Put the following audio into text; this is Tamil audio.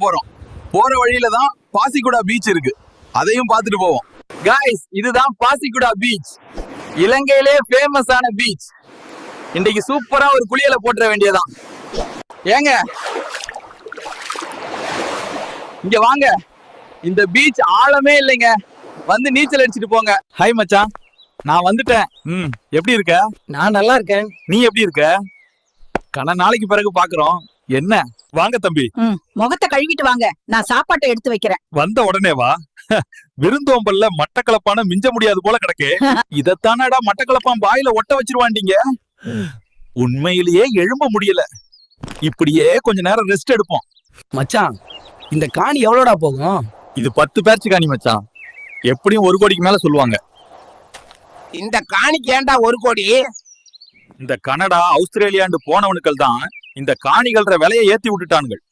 போறோம். போற வழியில தான் பாசிக்குடா பீச் இருக்கு, அதையும் பார்த்துட்டு போவோம். காய்ஸ், இதுதான் பாசிக்குடா பீச், இலங்கையிலே ஃபேமஸான பீச். இன்னைக்கு சூப்பரா ஒரு குளியல போட்டுற வேண்டியதான். ஏங்க இங்க வாங்க, இந்த பீச் ஆழமே இல்லைங்க, வந்து நீச்சல் அடிச்சுட்டு போங்க. ஹாய் மச்சான், நான் வந்துட்டேன். எப்படி இருக்க? நான் நல்லா இருக்கேன். நீ எப்படி இருக்க? கன நாளைக்கு பிறகு பாக்குறோம். என்ன? வாங்க தம்பி, முகத்தை கழுவிட்டு வாங்க, நான் சாப்பாட்டை எடுத்து வைக்கிறேன். வந்த உடனே வா. விருந்தோம்பல்ல மட்டக்களப்பான மிஞ்ச முடியாது போல கிடக்கு. இதத்தானடா மட்டக்களப்பான் வாயில ஒட்ட வச்சிருவாண்டீங்க. உண்மையிலேயே எழும்ப முடியல. இப்படியே கொஞ்ச நேரம் ரெஸ்ட் எடுப்போம். மச்சான், இந்த காணி எவ்வளோடா போகும்? இது 10 பேர்ச்சி காணி மச்சான், எப்படியும் 1 கோடிக்கு மேல சொல்லுவாங்க. இந்த காணிக்கு ஏண்டா 1 கோடி? இந்த கனடா ஆஸ்திரேலியாண்டு போனவனுக்கள் தான் இந்த காணிகள்ற விலையை ஏத்தி விட்டுட்டானுங்கள்.